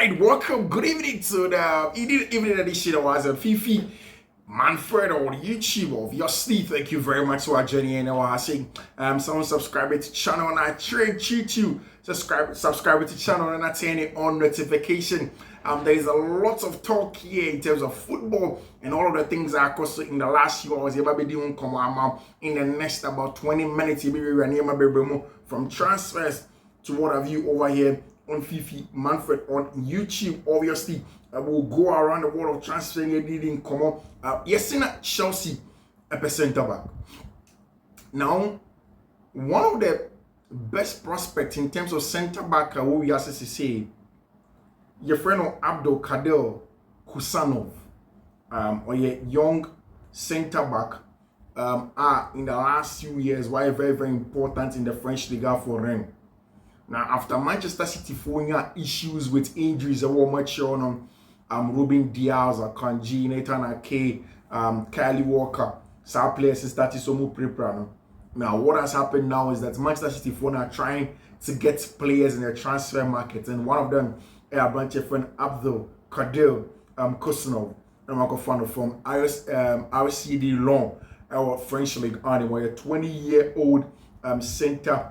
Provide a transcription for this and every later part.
right, welcome. Good evening to the evening edition of our Fiifi-Manfred on YouTube. Obviously, thank you very much for joining in. I say, someone subscribe to the channel and I trade you subscribe to the channel and I turn it on notification. There is a lot of talk here in terms of football and all of the things that are costing in the last few hours. In the next about 20 minutes, from transfers to what have you over here on Fiifi-Manfred on YouTube. Obviously, we'll go around the world of transferring leading come on. Yes, in Chelsea, a center back. Now, one of the best prospects in terms of center back, what we have to say, your friend Abdul Kader Kusanov, or your young center back, are in the last few years why very, very important in the French Liga for them. Now, after Manchester City following issues with injuries, they were much on Ruben Diaz, Kanji, Nathan Ake, Kylie Walker, some players started so much prepared. Now, what has happened now is that Manchester City are trying to get players in the transfer market, and one of them is a bunch of friend Abdul Kader Kusanov, from RCD Lyon, our French League on, where a 20-year-old center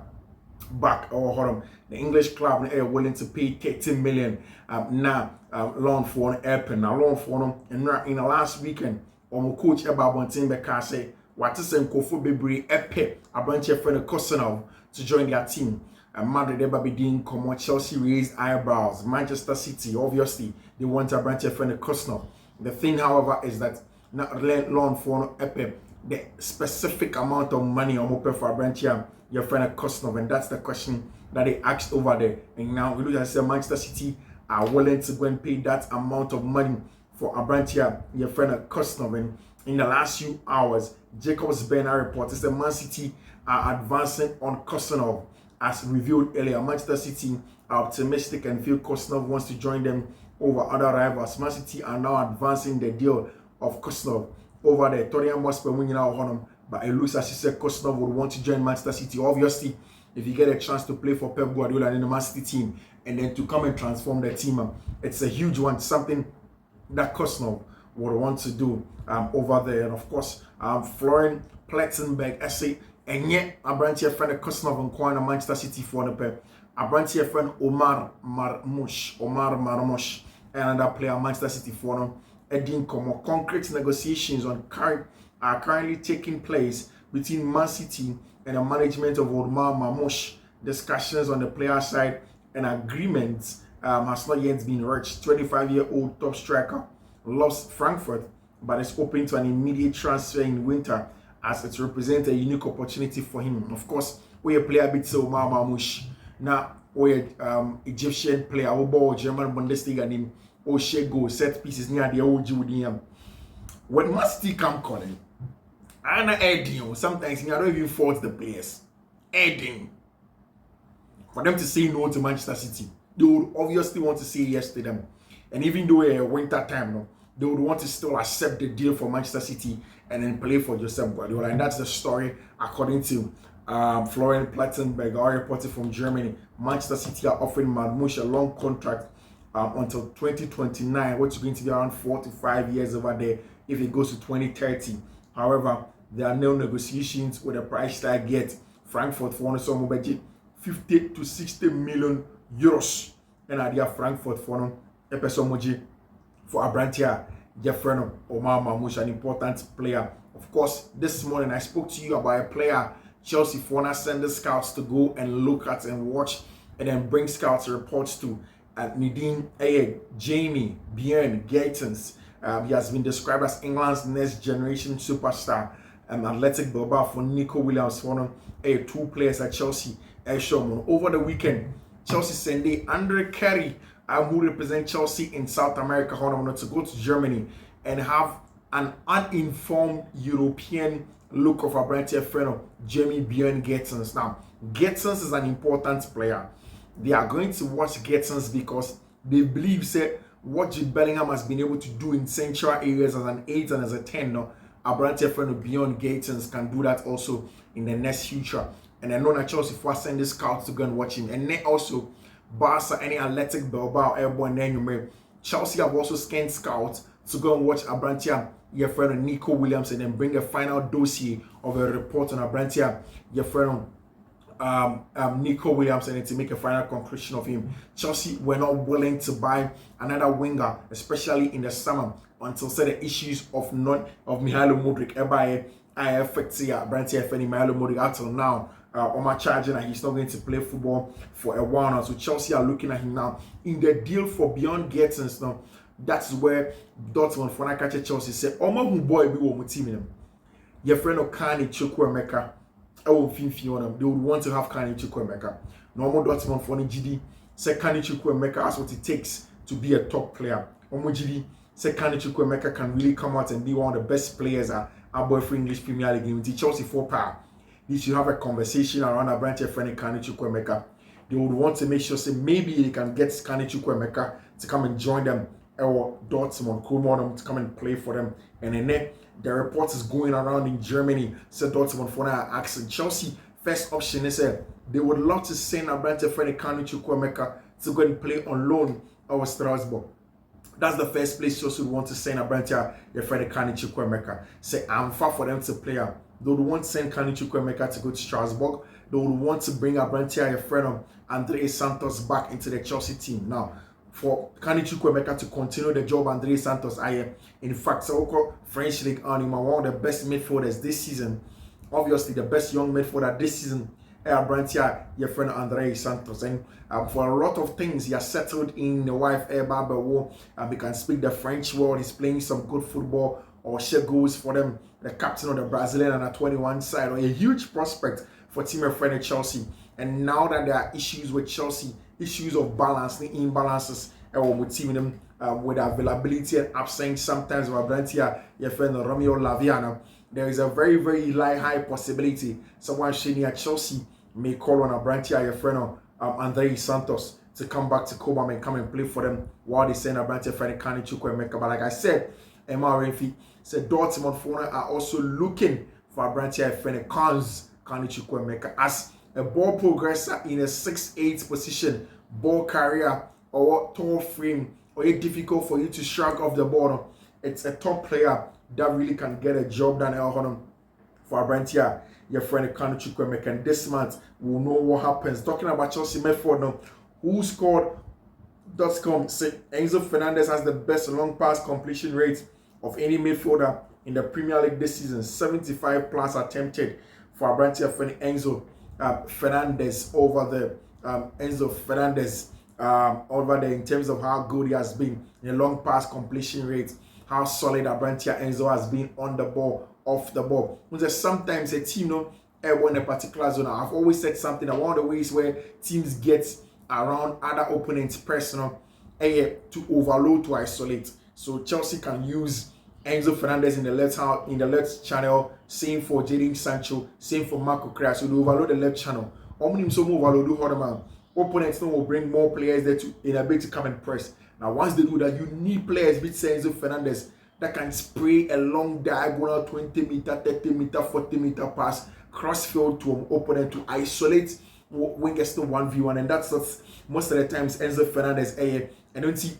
back or the English club are willing to pay 30 million loan for an airpin now loan for them and in the last weekend coach about one team because say what is some Kofu Bibri epe a bunch of friend Kosanov to join their team. Madrid ever be doing come Chelsea raised eyebrows. Manchester City obviously they want a bunch of friend Kosanov. The thing however is that not loan for epe the specific amount of money on for a branch your friend Kosanov, and that's the question that they asked over there. And now we look at say Manchester City are willing to go and pay that amount of money for a branch here, your friend Kosanov. And in the last few hours, Jacob's Banner report is that Mancity are advancing on Kosanov. As revealed earlier, Manchester City are optimistic and feel Kosanov wants to join them over other rivals. Mancity are now advancing the deal of Kosanov over there. Tottenham must be winning out on him. But it looks as if Kosanov would want to join Manchester City. Obviously, if you get a chance to play for Pep Guardiola in the Man City team and then to come and transform the team, it's a huge one, something that Kosanov would want to do over there. And of course, Florian Plettenberg, essay, and yet a branch here friend Kosanov and Kwana Manchester City for the Pep. A branch here friend Marmoush, another player Manchester City for them. Edin Como concrete negotiations are currently taking place between Mancity and the management of Marmoush. Discussions on the player side and agreements has not yet been reached. 25-year-old top striker lost Frankfurt, but is open to an immediate transfer in winter as it represents a unique opportunity for him. Of course, we play a bit so Marmoush. Now, we Egyptian player, who ball German Bundesliga name, Oshego set pieces near the old Judean. When Mancity come calling, I'm not adding. Sometimes I don't even fault the players. Adding. For them to say no to Manchester City, they would obviously want to say yes to them. And even though it's winter time, no, they would want to still accept the deal for Manchester City and then play for Josep Guardiola. And that's the story according to Florian Plettenberg, our reporter from Germany. Manchester City are offering Marmoush a long contract until 2029, which is going to be around 4 to 5 years over there if it goes to 2030. However, there are no negotiations with the price tag yet. Frankfurt for some budget 50 to 60 million euros. And idea Frankfurt for a person for a brand here, Jeffrey Omar Marmoush, an important player. Of course, this morning I spoke to you about a player Chelsea for send the scouts to go and look at and watch and then bring scouts reports to Nadine Jamie Bjorn Gatens. He has been described as England's next generation superstar. Athletic Bilbao for Nico Williams, one of two players at Chelsea. Over the weekend, Chelsea sent Andre Carey, who represents Chelsea in South America, to go to Germany and have an uninformed European look of a brand friend of Jamie Bjorn Gatens. Now, Gatens is an important player. They are going to watch Gatens because they believe what Jude Bellingham has been able to do in central areas as an 8 and as a 10 now. A brand friend of Bjorn Gatens can do that also in the next future. And I know that Chelsea for send the scouts to go and watch him. And then also Barca, any Athletic Bilbao, Airborne, then Chelsea have also scanned scouts to go and watch Abrantia, your friend Nico Williams, and then bring a final dossier of a report on Abrantia, your friend Nico Williams, and to make a final conclusion of him. Chelsea were not willing to buy another winger, especially in the summer, until the issues of Mihailo Mudryk I affect Abrantia Mihailo Mudryk until now. On my charging, and he's not going to play football for a while now. So Chelsea are looking at him now in the deal for beyond Gettins now. That's where Dortmund for catch Chelsea say, "Olmo who boy be wo team your friend Okani Chukwuemeka, Fiifi-Manfred, they would want to have Kani Chukwuemeka. Normal Dortmund for GD say Kani Chukwuemeka has what it takes to be a top player. Omo GD say Kani Chukwuemeka can really come out and be one of the best players at our for English Premier League with Chelsea for power. They should have a conversation around a branch of friend Kani Chukwuemeka. They would want to make sure say maybe they can get Kani Chukwuemeka to come and join them or Dortmund, Kulmon to come and play for them. And then the report is going around in Germany. Said Dortmund for now asking Chelsea first option is they would love to send a branch of friend Kani Chukwuemeka to go and play on loan over Strasbourg. That's the first place Chelsea would want to send a branch of your friend Kani Chukwuemeka. Say I'm far for them to play. They would want to send Kani Chukwuemeka to go to Strasbourg. They would want to bring Abrantia, your friend Andre Santos, back into the Chelsea team. Now, for Kani Chukwuemeka to continue the job Andre Santos, in fact, so French League on one of the best midfielders this season. Obviously, the best young midfielder this season, Abrantia, your friend Andre Santos. And for a lot of things, he has settled in the wife, he can speak the French word, he's playing some good football or share goals for them. The captain of the Brazilian under 21 side, or a huge prospect for team of friend Chelsea. And now that there are issues with Chelsea, issues of balance, the imbalances, with team them with availability and absence sometimes of Abrantia, your friend Romeo Lavia, there is a very, very high possibility someone shady at Chelsea may call on Abrantia, your friend Andre Santos, to come back to Cobham and come and play for them while they send Abrantia friend Kani Chukwuemeka. But like I said, MRFI said Dortmund are also looking for Abrantia friend Kani Chukwuemeka as a ball progressor in a 6'8" position, ball carrier or tall frame, or it's difficult for you to shrug off the ball. It's a top player that really can get a job done for Abrantia, your friend Kani Chukwuemeka. And this month we'll know what happens. Talking about Chelsea midfield now, who scored .com say Enzo Fernandez has the best long pass completion rate of any midfielder in the Premier League this season. 75 plus attempted for Abrantia friend Enzo Fernandez over there in terms of how good he has been in a long pass completion rate, how solid Abrantia Enzo has been on the ball, off the ball. Sometimes a team win a particular zone. I've always said something that one of the ways where teams get around other opponents' personal to overload, to isolate. So Chelsea can use Enzo Fernandez in the left channel, same for Jadon Sancho, same for Marco Correa. So they overload the left channel. Opponents will bring more players there in a bit to come and press. Now, once they do that, you need players with Enzo Fernandez that can spray a long diagonal 20 meter, 30 meter, 40 meter pass crossfield to an opponent to isolate wingers to 1v1. And that's most of the times Enzo Fernandez. I don't see,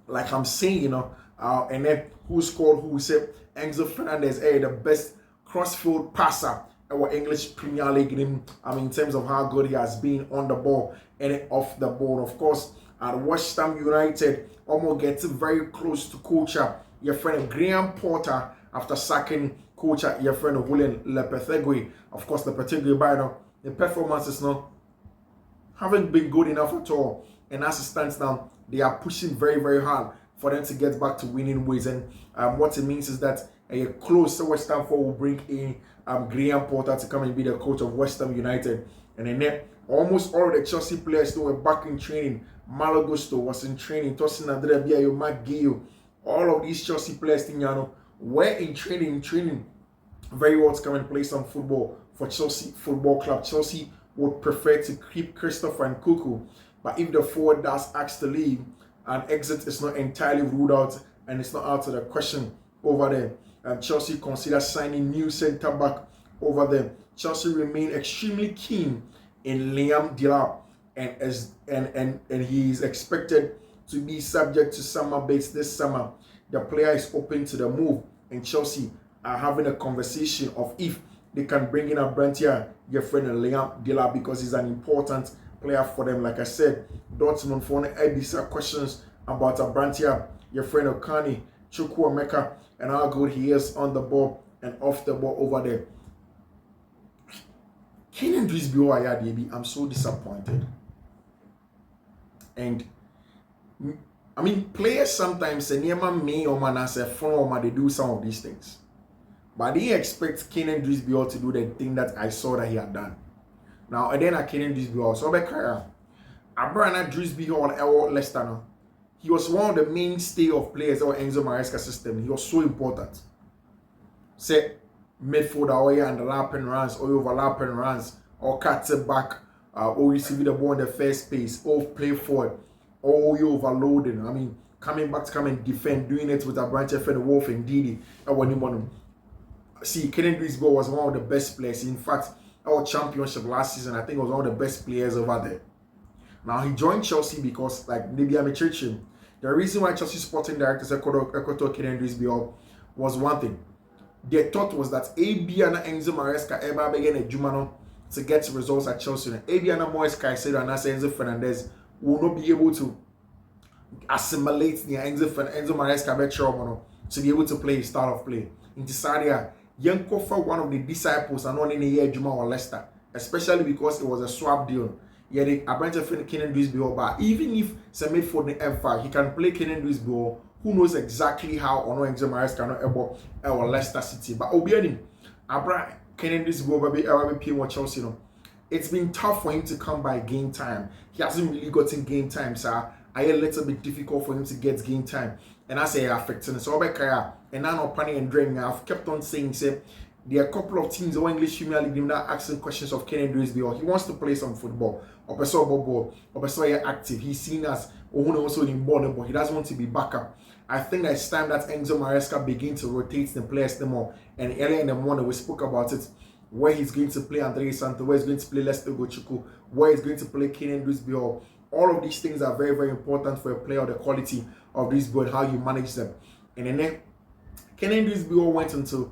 like I'm saying, and then who scored, who said Enzo Fernandez, the best crossfield passer our English Premier League in terms of how good he has been on the ball and off the ball. Of course, at West Ham United, Olmo gets very close to coach your friend Graham Potter after sacking coach your friend William Lopetegui. Of course, Lopetegui by now, the performances haven't been good enough at all. And as it stands now, they are pushing very, very hard for them to get back to winning ways. And what it means is that a close West Ham will bring in Graham Potter to come and be the coach of West Ham United. And then almost all of the Chelsea players were back in training. Malo Gusto was in training. Tosin Adrebiayo, Matt Gio, all of these Chelsea players were in training very well to come and play some football for Chelsea Football Club. Chelsea would prefer to keep Christopher Nkunku, but if the forward does ask to leave, an exit is not entirely ruled out and it's not out of the question over there. Chelsea consider signing new centre back over there. Chelsea remain extremely keen in Liam Delap, and he is expected to be subject to summer baits this summer. The player is open to the move, and Chelsea are having a conversation of if they can bring in a Brantia, your friend Liam Dilla, because he's an important player for them. Like I said, Dortmund for Ebisa questions about a Brantia, your friend Okani, Chukwuemeka, and how good he is on the ball and off the ball over there. Kenan Drisby, I'm so disappointed. And I mean, players sometimes say may or man as a form they do some of these things. But they expect Kenan Drisby to do the thing that I saw that he had done. Now, and then I Kenan Drisby so Abrana Drisby or Leicester now. He was one of the mainstay of players of Enzo Maresca system. He was so important. Say midfield or and the lapping runs or overlapping runs or cut it back or receive the ball in the first pace or play forward or you overloading. I mean, coming back to come and defend, doing it with a branch of the Wolf and Didi. See, Kenan Drisby was one of the best players. In fact, our championship last season, I think, was one of the best players over there. Now, he joined Chelsea because, like, maybe I'm a church him. The reason why Chelsea sporting directors Ekoto Kenan Drisby was one thing. Their thought was that AB and Enzo Maresca ever began a Jumano to get results at Chelsea. AB and Moise Caicedo and Enzo Fernandez will not be able to assimilate the Enzo Maresca to be able to play his style of play. In Tisaria, Yankofa, one of the disciples, and not in a year Juma or Leicester, especially because it was a swap deal. Yeah, a branch of Kenan Drisby, but even if Samit for the M5, he can play Kenan Drisby. Who knows exactly how or no Enzo Maresca not able or Leicester City. But Obianim, Abra Kenan Drisby be Chelsea. It's been tough for him to come by game time. He hasn't really gotten game time, sir. A little bit difficult for him to get game time. And I say affecting so and now not panic and draining. I've kept on saying, say, there are a couple of teams in English Premier League that asking questions of Kenan Drisby, or he wants to play some football, or pursue ball, or pursue active. He's seen as also in ball, but he doesn't want to be backup. I think that it's time that Enzo Maresca begin to rotate the players more. And earlier in the morning we spoke about it, where he's going to play Andre Santo, where he's going to play Lester Gochuku, where he's going to play Kenan Drisby. All of these things are very, very important for a player, the quality of this board, how you manage them. And then Kenan Drisby went into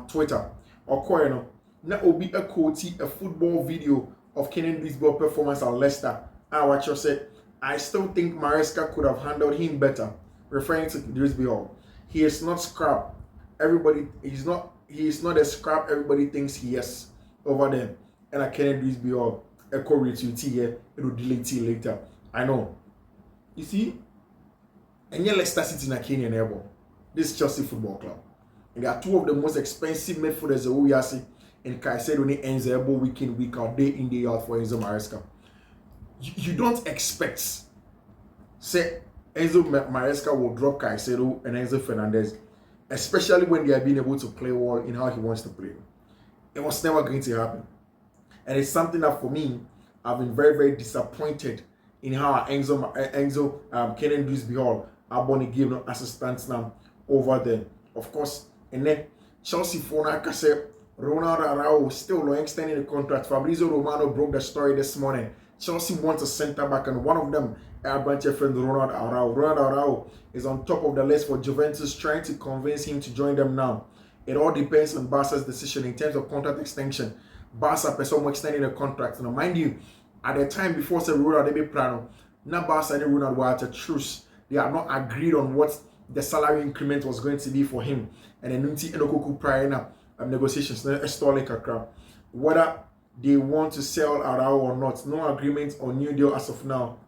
Twitter or now will be a football video of Kenan Drisby performance at Leicester. And what you said, I still think Maresca could have handled him better. Referring to Drisby, he is not scrap. He is not a scrap everybody thinks he is over there. And I Kenan Drisby a Corey to here, it will delete it later. I know. You see, and yet Leicester City in a Kenyan airborne. This Chelsea Football Club. And they are two of the most expensive midfielders we are seeing. And Caicedo only ends the elbow week in, week out, day in, day out for Enzo Maresca. You don't expect, say, Enzo Maresca will drop Caicedo and Enzo Fernandez, especially when they are being able to play well in how he wants to play. It was never going to happen. And it's something that for me, I've been very, very disappointed in how Kenan Drisby are going to give no assistance now over there. Of course, and then Chelsea for like I said, Ronald Araujo still extending the contract. Fabrizio Romano broke the story this morning. Chelsea wants a centre back, and one of them, our branch friend Ronald Araujo. Ronald Araujo is on top of the list for Juventus, trying to convince him to join them now. It all depends on Barca's decision in terms of contract extension. Barca person extending the contract. Now, mind you, at the time before the Ronald Debe Plano, now Barca and Ronald were at a truce. They have not agreed on what the salary increment was going to be for him. And then Nunti Enokoku prior now negotiations, whether they want to sell Araujo or not. No agreement or new deal as of now.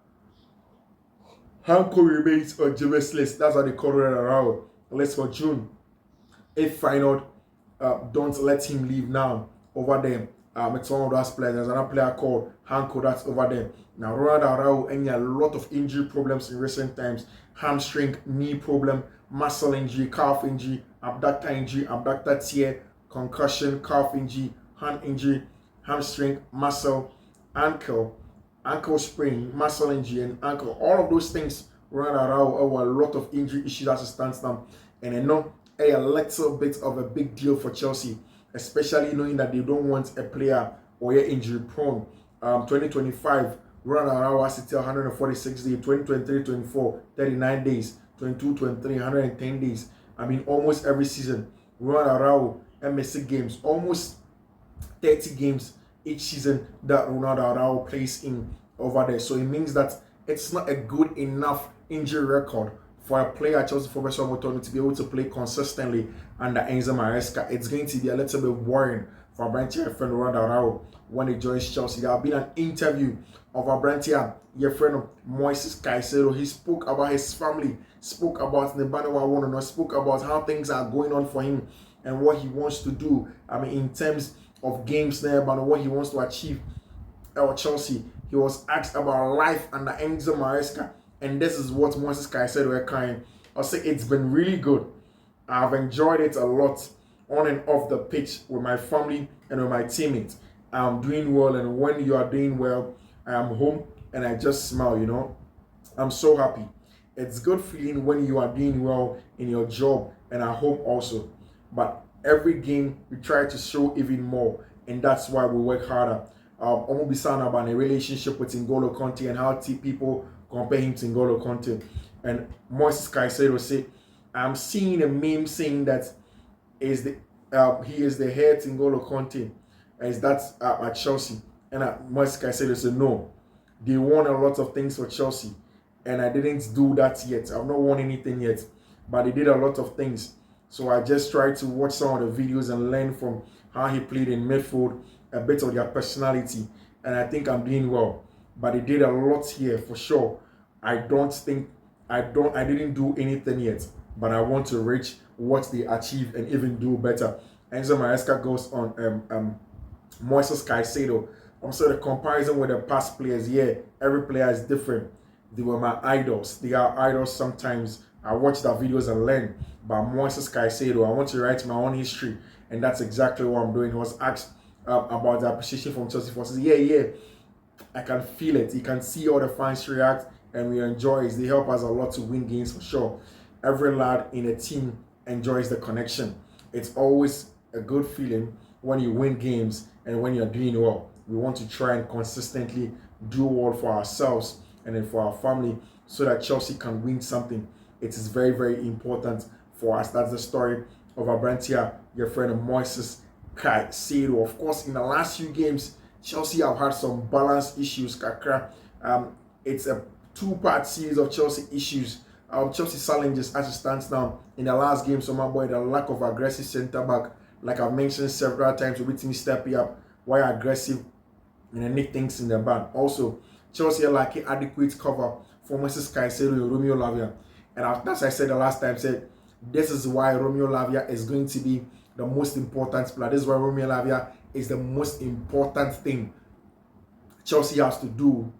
Hanko remains on Juventus list. That's what they call Araujo. List for June. If final, don't let him leave now. Over there, it's one of those players. There's another player called Hanko that's over there. Now, Ronald Araujo and a lot of injury problems in recent times. Hamstring, knee problem, muscle injury, calf injury, abductor injury, abductor tear, concussion, calf injury, hand injury, hamstring, muscle, ankle sprain, muscle injury, and ankle. All of those things Ronald Araujo a lot of injury issues as it stands now. And I know a little bit of a big deal for Chelsea, especially knowing that they don't want a player or injury prone. 2025 Ronald Araujo City 146 days, 2023-24, 39 days, 22-23, 110 days. I mean, almost every season, Ronald Araujo MSC games, almost 30 games each season that Ronaldo Araujo plays in over there. So it means that it's not a good enough injury record for a player at Chelsea for Motono to be able to play consistently under Enzo Maresca. It's going to be a little bit worrying for Abrantia friend Ronaldo Araujo when he joins Chelsea. There have been an interview of Abrantia, your friend Moises Caicedo. He spoke about his family, spoke about Nebano, spoke about how things are going on for him and what he wants to do. I mean, in terms of games there, but what he wants to achieve at Chelsea. He was asked about life under Enzo Maresca, and this is what Moises Caicedo were kind. I'll say it's been really good. I've enjoyed it a lot on and off the pitch with my family and with my teammates. I'm doing well, and when you are doing well, I am home and I just smile, you know. I'm so happy. It's good feeling when you are doing well in your job and at home also. But every game we try to show even more, and that's why we work harder. Olmo Bisana about a relationship with N'Golo Kanté and how people compare him to N'Golo Kanté. And Moises Caicedo said, I'm seeing a meme saying that he is the heir to N'Golo Kanté, as that's at Chelsea. And Moises Caicedo said, no, they won a lot of things for Chelsea, and I didn't do that yet. I've not won anything yet, but they did a lot of things. So I just tried to watch some of the videos and learn from how he played in midfield, a bit of their personality, and I think I'm doing well. But they did a lot here for sure. I didn't do anything yet, but I want to reach what they achieved and even do better. Enzo Maresca goes on Moises Caicedo. Also the comparison with the past players, yeah, every player is different. They were my idols. They are idols sometimes. I watch their videos and learn. But Moises Caicedo, I want to write my own history, and that's exactly what I'm doing. He was asked about the appreciation from Chelsea forces. Yeah, I can feel it. You can see all the fans react, and we enjoy it. They help us a lot to win games for sure. Every lad in a team enjoys the connection. It's always a good feeling when you win games and when you're doing well. We want to try and consistently do well for ourselves and then for our family so that Chelsea can win something. It is very, very important for us. That's the story of Abrantia, your friend Moises Caicedo. Of course, in the last few games, Chelsea have had some balance issues. It's a two-part series of Chelsea issues. Chelsea challenges as it stands now. In the last game, so my boy, the lack of aggressive centre-back, like I've mentioned several times, with me stepping up, why aggressive and then nick things in the band. Also, Chelsea are lacking adequate cover for Moises Caicedo and Romeo Lavia. And as I said the last time, this is why Romeo Lavia is going to be the most important player. This is why Romeo Lavia is the most important thing Chelsea has to do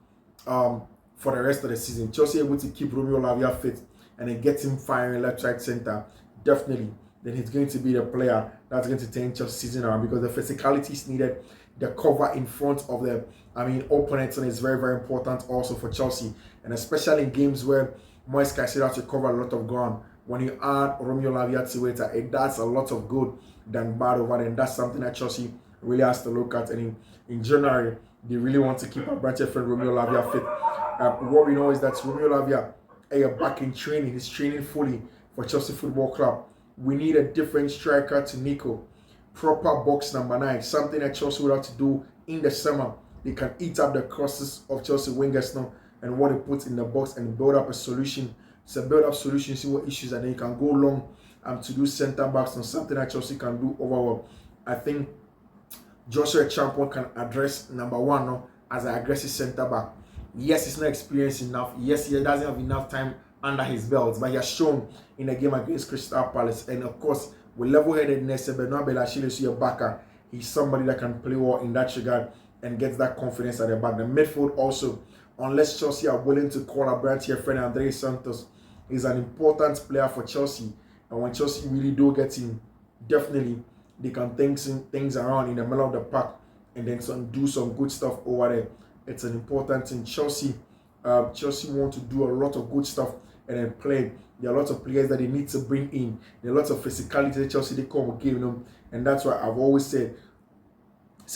for the rest of the season. Chelsea able to keep Romeo Lavia fit and then get him firing left, right, center. Definitely, then he's going to be the player that's going to turn Chelsea season around, because the physicality is needed. The cover in front of the opponents is very, very important also for Chelsea, and especially in games where Moises Caicedo has to cover a lot of ground. When you add Romeo Lavia to it does a lot of good than bad over there, and that's something that Chelsea really has to look at. And in January, they really want to keep a branch friend Romeo Lavia fit. What we know is that Romeo Lavia is back in training. He's training fully for Chelsea Football Club. We need a different striker to Nico. Proper box number 9. Something that Chelsea would have to do in the summer. They can eat up the crosses of Chelsea wingers now and what they put in the box and build up a solution. It's a build-up solution, see what issues, and then you can go long to do centre-backs and something that Chelsea can do overall. I think Joshua Champon can address number 1 now as an aggressive centre-back. Yes, he's not experienced enough. Yes, he doesn't have enough time under his belt, but he has shown in the game against Crystal Palace. And of course, with level-headedness, Benoit Belachile is your backer. He's somebody that can play well in that regard and gets that confidence at the back. The midfield also, unless Chelsea are willing to call a brand here, friend Andre Santos is an important player for Chelsea. And when Chelsea really do get him, definitely they can think things around in the middle of the park and then do some good stuff over there. It's an important thing. Chelsea want to do a lot of good stuff and then play. There are lots of players that they need to bring in. There are lots of physicality that Chelsea they come with giving them. And that's why I've always said,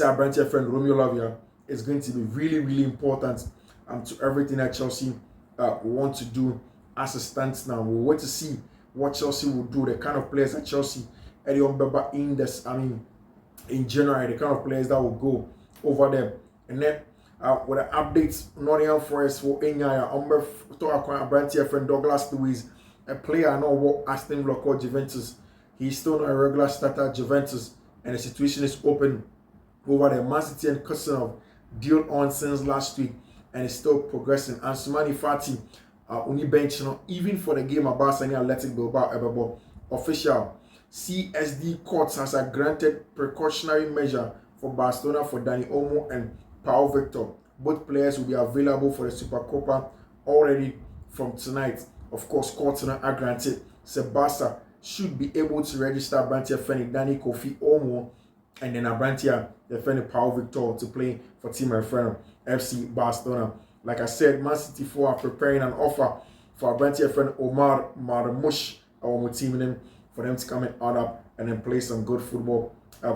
our branch friend Romeo Lavia is going to be really, really important to everything that Chelsea want to do as it stands now. We'll wait to see what Chelsea will do, the kind of players that Chelsea in this, in January, the kind of players that will go over there. And then with the updates, Nottingham Forest for Enyaya, to acquire Brantier friend Douglas Luiz, a player I know what Aston Villa called Juventus. He's still not a regular starter at Juventus, and the situation is open over there. Mancity and Caicedo deal on since last week, and it's still progressing. And Sumani Fati, only bench, even for the game about any Athletic Bilbao, official CSD courts has a granted precautionary measure for Barcelona for Dani Olmo and Pau Victor. Both players will be available for the Supercopa already from tonight. Of course, courts are granted. Sebasa should be able to register Brantia Feni, Dani Kofi Olmo, and then Brantia Feni Pau Victor to play for Team Referendum FC Barcelona. Like I said, Mancity 4 are preparing an offer for Brantia Feni Omar Marmoush, our team, for them to come and order and then play some good football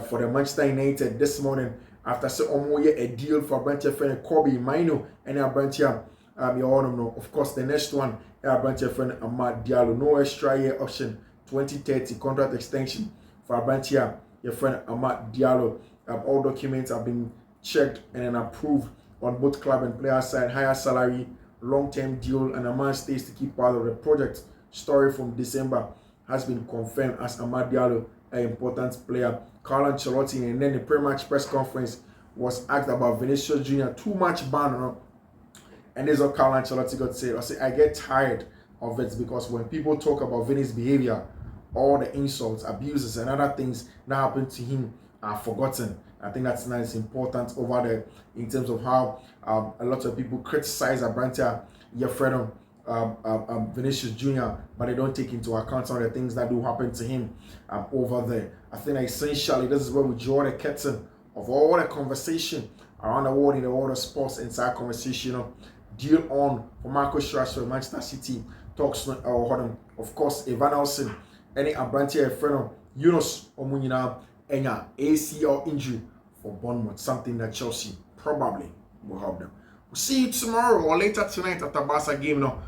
for the Manchester United this morning. After say a deal for Brantia Feni Kobe Maino and Brantia of course the next one Brantia Feni Amad Diallo, no extra year option, 2030 contract extension for Brantia your friend Amad Diallo. All documents have been checked and then approved on both club and player side. Higher salary, long-term deal, and a man stays to keep part of the project. Story from December has been confirmed as Amad Diallo, an important player. Carlo Ancelotti, and then the pre-match press conference was asked about Vinicius Jr. Too much ban, and this is what Carlo Ancelotti got to say. I say I get tired of it because when people talk about Vinny's behavior, all the insults, abuses, and other things that happened to him are forgotten. I think that's nice, important over there in terms of how a lot of people criticize Brantia Yefredo, Vinicius Jr., but they don't take into account some of the things that do happen to him over there. I think essentially this is where we draw the curtain of all the conversation around the world in the world of sports, inside conversation, deal on for Marcus Rashford, Manchester City, talks of course, Evan Nelson, any Brantia Yefredo, Yunus Omunina, and ACL injury for Bournemouth, something that Chelsea probably will help them. We'll see you tomorrow or later tonight at the Barca game now